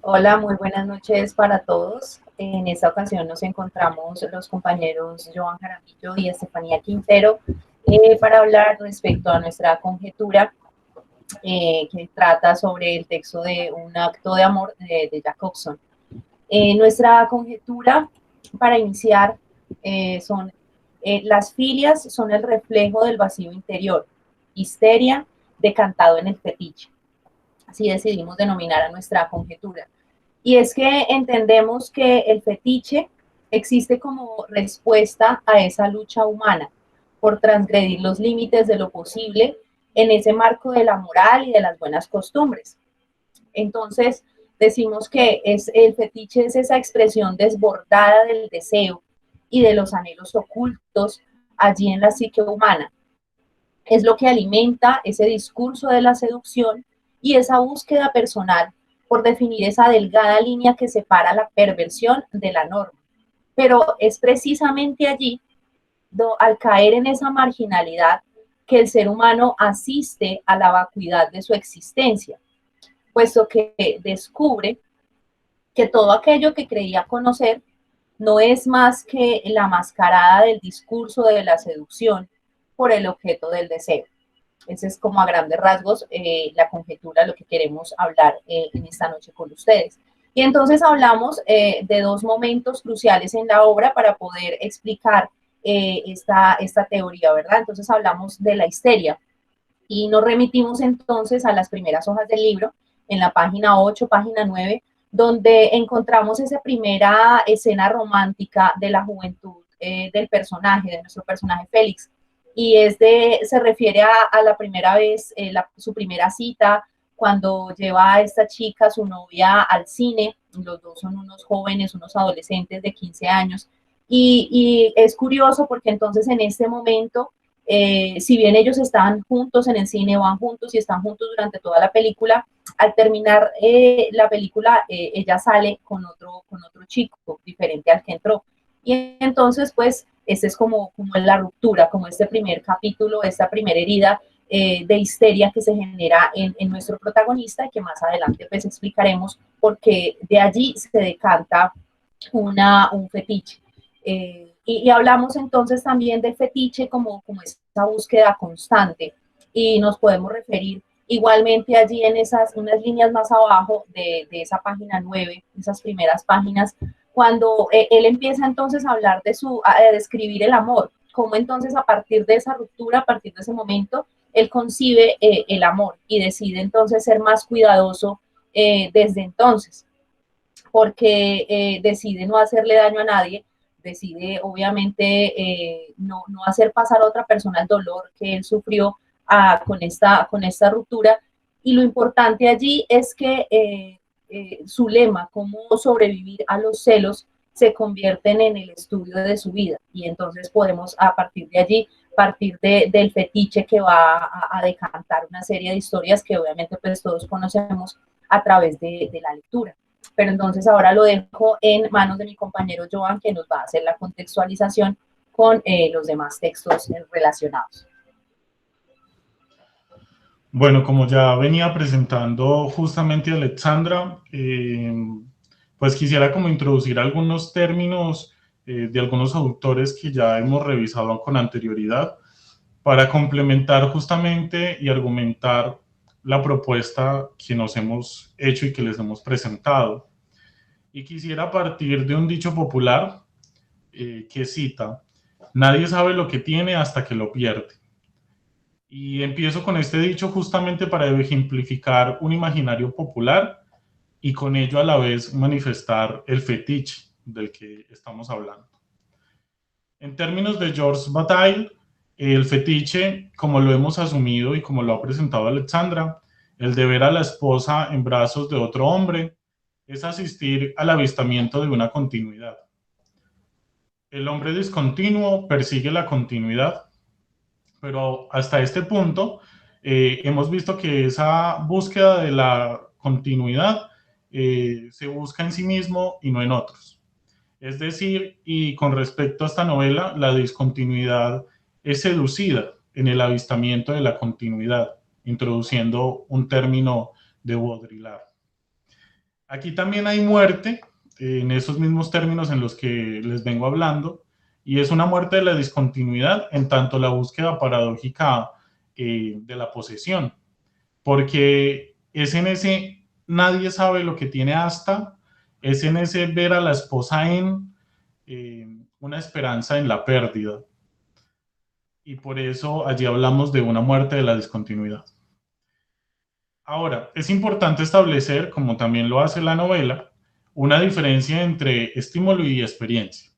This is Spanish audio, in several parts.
Hola, muy buenas noches para todos. En esta ocasión nos encontramos los compañeros Joan Jaramillo y Estefanía Quintero para hablar respecto a nuestra conjetura que trata sobre el texto de Un acto de amor de Jacobson. Nuestra conjetura para iniciar son las filias son el reflejo del vacío interior, histeria decantado en el fetiche. Así decidimos denominar a nuestra conjetura. Y es que entendemos que el fetiche existe como respuesta a esa lucha humana por transgredir los límites de lo posible en ese marco de la moral y de las buenas costumbres. Entonces, decimos que el fetiche es esa expresión desbordada del deseo y de los anhelos ocultos allí en la psique humana. Es lo que alimenta ese discurso de la seducción y esa búsqueda personal por definir esa delgada línea que separa la perversión de la norma. Pero es precisamente allí, al caer en esa marginalidad, que el ser humano asiste a la vacuidad de su existencia, puesto que descubre que todo aquello que creía conocer no es más que la mascarada del discurso de la seducción por el objeto del deseo. Ese es como a grandes rasgos la conjetura, lo que queremos hablar en esta noche con ustedes. Y entonces hablamos de dos momentos cruciales en la obra para poder explicar esta teoría, ¿verdad? Entonces hablamos de la histeria y nos remitimos entonces a las primeras hojas del libro, en la página 8, página 9, donde encontramos esa primera escena romántica de la juventud del personaje, de nuestro personaje Félix. Y se refiere a la primera vez, su primera cita, cuando lleva a esta chica, su novia, al cine. Los dos son unos jóvenes, unos adolescentes de 15 años. Y es curioso porque entonces en este momento, si bien ellos están juntos en el cine, van juntos y están juntos durante toda la película, al terminar la película, ella sale con otro chico diferente al que entró. Y entonces, pues, esta es como la ruptura, como este primer capítulo, esta primera herida de histeria que se genera en nuestro protagonista y que más adelante pues explicaremos porque de allí se decanta un fetiche. Y hablamos entonces también del fetiche como esa búsqueda constante y nos podemos referir igualmente allí en unas líneas más abajo de esa página 9, esas primeras páginas, cuando él empieza entonces a hablar a describir el amor, cómo entonces a partir de esa ruptura, a partir de ese momento, él concibe el amor y decide entonces ser más cuidadoso desde entonces, porque decide no hacerle daño a nadie, decide obviamente no hacer pasar a otra persona el dolor que él sufrió con esta ruptura. Y lo importante allí es que su lema, cómo sobrevivir a los celos, se convierten en el estudio de su vida. Y entonces podemos a partir de allí, partir del fetiche que va a decantar una serie de historias que obviamente pues todos conocemos a través de la lectura. Pero entonces ahora lo dejo en manos de mi compañero Joan, que nos va a hacer la contextualización con los demás textos relacionados. Bueno, como ya venía presentando justamente Alexandra, pues quisiera como introducir algunos términos de algunos autores que ya hemos revisado con anterioridad para complementar justamente y argumentar la propuesta que nos hemos hecho y que les hemos presentado. Y quisiera partir de un dicho popular que cita: nadie sabe lo que tiene hasta que lo pierde. Y empiezo con este dicho justamente para ejemplificar un imaginario popular y con ello a la vez manifestar el fetiche del que estamos hablando. En términos de Georges Bataille, el fetiche, como lo hemos asumido y como lo ha presentado Alexandra, el de ver a la esposa en brazos de otro hombre, es asistir al avistamiento de una continuidad. El hombre discontinuo persigue la continuidad, pero hasta este punto hemos visto que esa búsqueda de la continuidad se busca en sí mismo y no en otros. Es decir, y con respecto a esta novela, la discontinuidad es seducida en el avistamiento de la continuidad, introduciendo un término de Baudrillard. Aquí también hay muerte, en esos mismos términos en los que les vengo hablando, y es una muerte de la discontinuidad en tanto la búsqueda paradójica de la posesión, porque es en ese nadie sabe lo que tiene hasta, es en ese ver a la esposa en una esperanza en la pérdida, y por eso allí hablamos de una muerte de la discontinuidad. Ahora, es importante establecer, como también lo hace la novela, una diferencia entre estímulo y experiencia,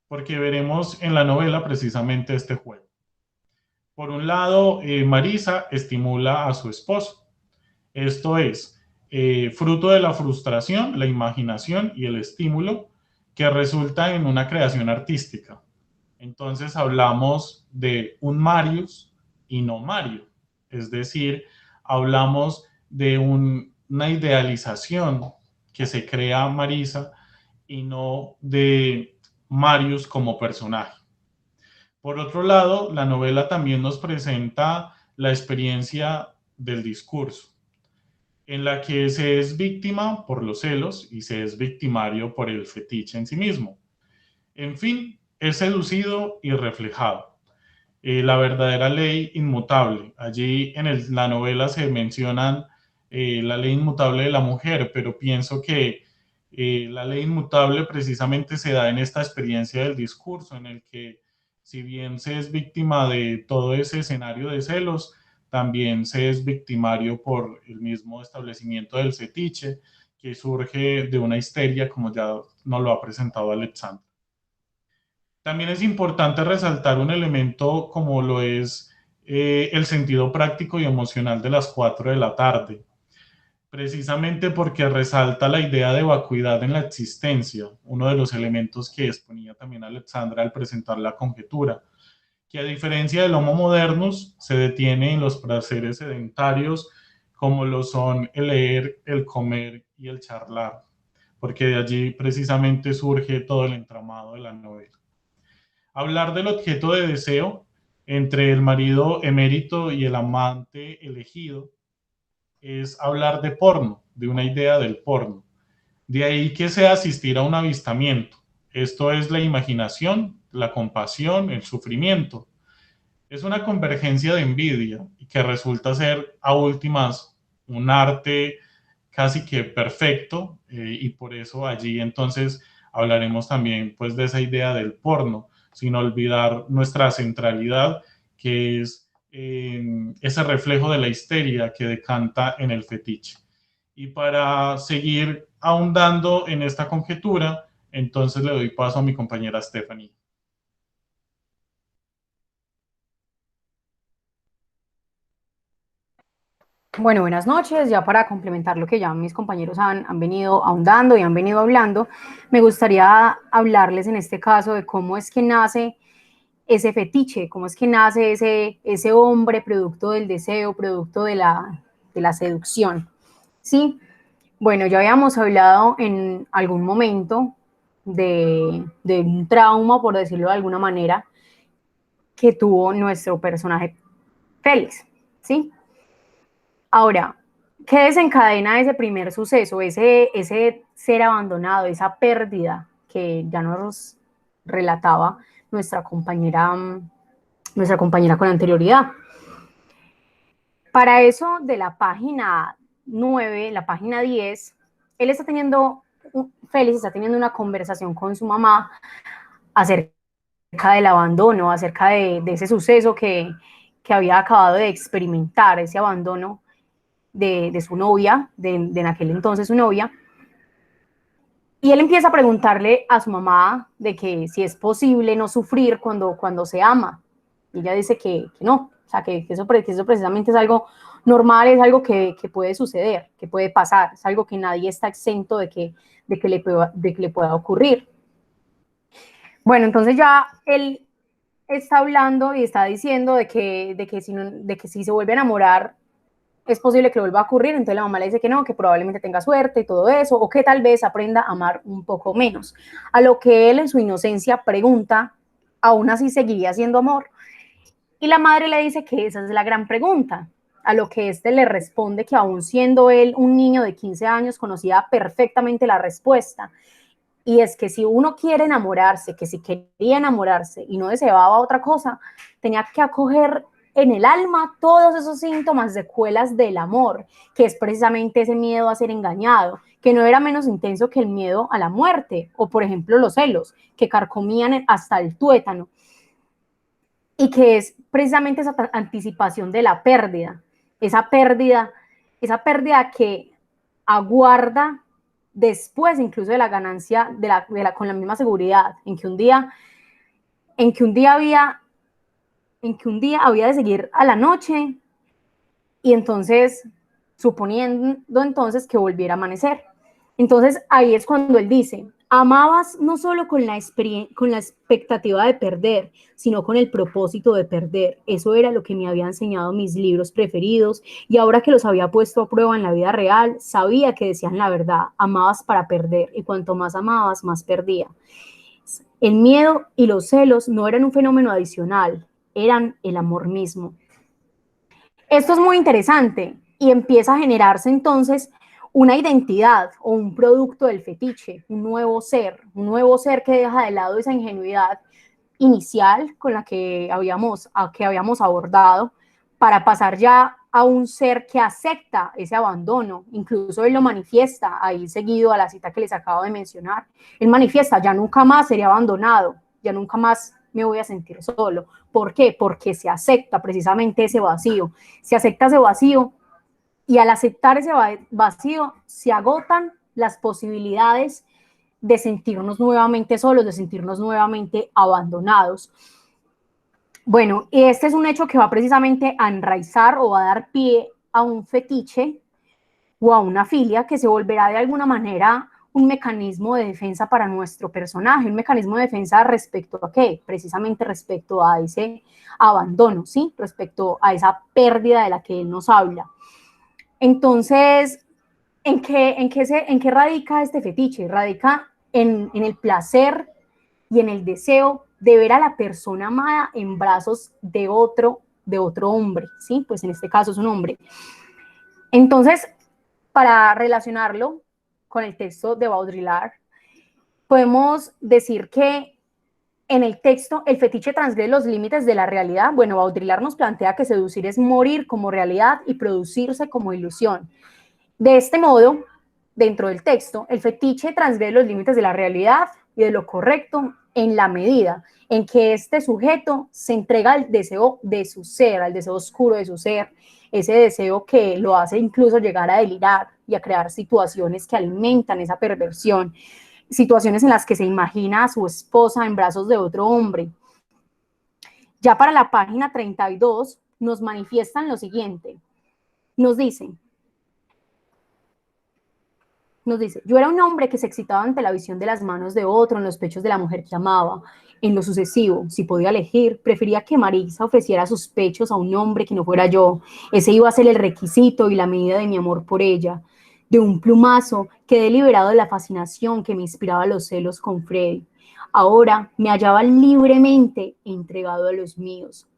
porque veremos en la novela precisamente este juego. Por un lado, Marisa estimula a su esposo. Esto es, fruto de la frustración, la imaginación y el estímulo que resulta en una creación artística. Entonces hablamos de un Marius y no Mario. Es decir, hablamos de una idealización que se crea Marisa y no de Marius como personaje. Por otro lado, la novela también nos presenta la experiencia del discurso, en la que se es víctima por los celos y se es victimario por el fetiche en sí mismo. En fin, es seducido y reflejado. La verdadera ley inmutable. Allí en la novela se mencionan la ley inmutable de la mujer, pero pienso que la ley inmutable precisamente se da en esta experiencia del discurso, en el que si bien se es víctima de todo ese escenario de celos, también se es victimario por el mismo establecimiento del fetiche, que surge de una histeria, como ya nos lo ha presentado Alexandra. También es importante resaltar un elemento como lo es el sentido práctico y emocional de las 4 de la tarde, precisamente porque resalta la idea de vacuidad en la existencia, uno de los elementos que exponía también Alexandra al presentar la conjetura, que a diferencia del Homo modernus se detiene en los placeres sedentarios como lo son el leer, el comer y el charlar, porque de allí precisamente surge todo el entramado de la novela. Hablar del objeto de deseo entre el marido emérito y el amante elegido es hablar de porno, de una idea del porno. De ahí que sea asistir a un avistamiento. Esto es la imaginación, la compasión, el sufrimiento. Es una convergencia de envidia y que resulta ser a últimas un arte casi que perfecto y por eso allí entonces hablaremos también pues de esa idea del porno, sin olvidar nuestra centralidad que es ese reflejo de la histeria que decanta en el fetiche. Y para seguir ahondando en esta conjetura, entonces le doy paso a mi compañera Stephanie. Bueno, buenas noches. Ya para complementar lo que ya mis compañeros han venido ahondando y han venido hablando, me gustaría hablarles en este caso de cómo es que nace ese fetiche, cómo es que nace ese hombre producto del deseo, producto de la seducción. ¿Sí? Bueno, ya habíamos hablado en algún momento de un trauma, por decirlo de alguna manera, que tuvo nuestro personaje Félix. ¿Sí? Ahora, ¿qué desencadena ese primer suceso, ese ser abandonado, esa pérdida que ya nos relataba nuestra compañera con anterioridad? Para eso de la página 9, la página 10, Félix está teniendo una conversación con su mamá acerca del abandono, acerca de ese suceso que había acabado de experimentar, ese abandono de su novia, de en aquel entonces su novia, y él empieza a preguntarle a su mamá de que si es posible no sufrir cuando se ama, y ella dice que no, o sea, que eso precisamente es algo normal, es algo que puede suceder, que puede pasar, es algo que nadie está exento de que le pueda ocurrir. Bueno, entonces ya él está hablando y está diciendo de que si se vuelve a enamorar es posible que vuelva a ocurrir, entonces la mamá le dice que no, que probablemente tenga suerte y todo eso, o que tal vez aprenda a amar un poco menos. A lo que él en su inocencia pregunta, ¿aún así seguiría siendo amor? Y la madre le dice que esa es la gran pregunta, a lo que éste le responde que aún siendo él un niño de 15 años conocía perfectamente la respuesta. Y es que si uno quiere enamorarse, que si quería enamorarse y no deseaba otra cosa, tenía que acoger en el alma todos esos síntomas, secuelas del amor, que es precisamente ese miedo a ser engañado, que no era menos intenso que el miedo a la muerte, o por ejemplo los celos, que carcomían hasta el tuétano, y que es precisamente esa anticipación de la pérdida, esa pérdida que aguarda después incluso de la ganancia con la misma seguridad, en que un día había de seguir a la noche y entonces, suponiendo entonces que volviera a amanecer. Entonces ahí es cuando él dice, amabas no solo con la expectativa de perder, sino con el propósito de perder. Eso era lo que me habían enseñado mis libros preferidos, y ahora que los había puesto a prueba en la vida real, sabía que decían la verdad, amabas para perder, y cuanto más amabas, más perdía. El miedo y los celos no eran un fenómeno adicional, eran el amor mismo. Esto es muy interesante y empieza a generarse entonces una identidad o un producto del fetiche, un nuevo ser que deja de lado esa ingenuidad inicial con la que habíamos abordado, para pasar ya a un ser que acepta ese abandono. Incluso él lo manifiesta, ahí seguido a la cita que les acabo de mencionar. Él manifiesta, ya nunca más seré abandonado, ya nunca más me voy a sentir solo. ¿Por qué? Porque se acepta precisamente ese vacío, se acepta ese vacío, y al aceptar ese vacío se agotan las posibilidades de sentirnos nuevamente solos, de sentirnos nuevamente abandonados. Bueno, y este es un hecho que va precisamente a enraizar o a dar pie a un fetiche o a una filia que se volverá de alguna manera un mecanismo de defensa para nuestro personaje, un mecanismo de defensa respecto a ¿qué? Precisamente respecto a ese abandono, ¿sí? Respecto a esa pérdida de la que él nos habla. Entonces, ¿en qué radica este fetiche? Radica en el placer y en el deseo de ver a la persona amada en brazos de otro hombre, ¿sí? Pues en este caso es un hombre. Entonces, para relacionarlo con el texto de Baudrillard, podemos decir que en el texto el fetiche transgrede los límites de la realidad. Bueno, Baudrillard nos plantea que seducir es morir como realidad y producirse como ilusión. De este modo, dentro del texto, el fetiche transgrede los límites de la realidad y de lo correcto en la medida en que este sujeto se entrega al deseo de su ser, al deseo oscuro de su ser, ese deseo que lo hace incluso llegar a delirar y a crear situaciones que alimentan esa perversión, situaciones en las que se imagina a su esposa en brazos de otro hombre. Ya para la página 32 nos manifiestan lo siguiente, nos dice, yo era un hombre que se excitaba ante la visión de las manos de otro en los pechos de la mujer que amaba. En lo sucesivo, si podía elegir, prefería que Marisa ofreciera sus pechos a un hombre que no fuera yo. Ese iba a ser el requisito y la medida de mi amor por ella. De un plumazo quedé liberado de la fascinación que me inspiraba los celos con Freddy. Ahora me hallaba libremente entregado a los míos.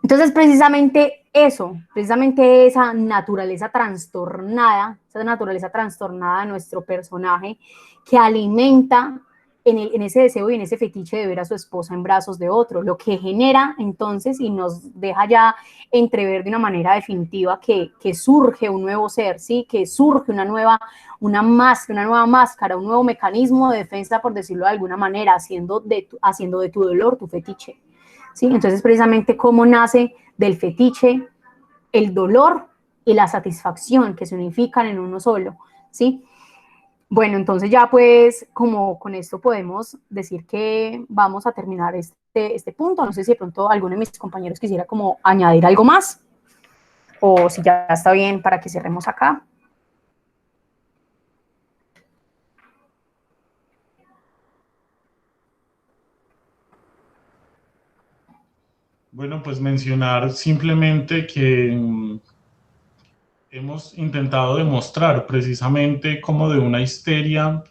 Entonces, precisamente esa naturaleza trastornada de nuestro personaje, que alimenta en ese deseo y en ese fetiche de ver a su esposa en brazos de otro, lo que genera entonces y nos deja ya entrever de una manera definitiva que surge un nuevo ser, ¿sí? Que surge una nueva máscara, un nuevo mecanismo de defensa, por decirlo de alguna manera, haciendo de tu dolor tu fetiche. ¿Sí? Entonces, precisamente, cómo nace del fetiche el dolor y la satisfacción que se unifican en uno solo, ¿sí? Bueno, entonces ya pues, como con esto podemos decir que vamos a terminar este punto. No sé si de pronto alguno de mis compañeros quisiera como añadir algo más, o si ya está bien para que cerremos acá. Bueno, pues mencionar simplemente que hemos intentado demostrar precisamente cómo de una histeria,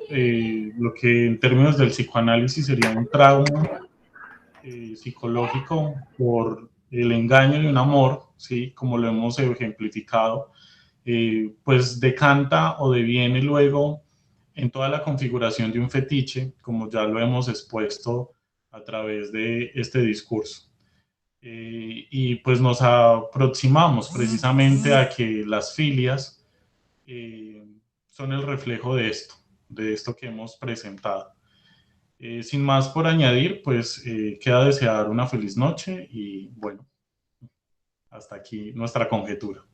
lo que en términos del psicoanálisis sería un trauma psicológico por el engaño de un amor, ¿sí? Como lo hemos ejemplificado, pues decanta o deviene luego en toda la configuración de un fetiche, como ya lo hemos expuesto a través de este discurso. Y pues nos aproximamos precisamente a que las filias son el reflejo de esto que hemos presentado. Sin más por añadir, pues queda desear una feliz noche y bueno, hasta aquí nuestra conjetura.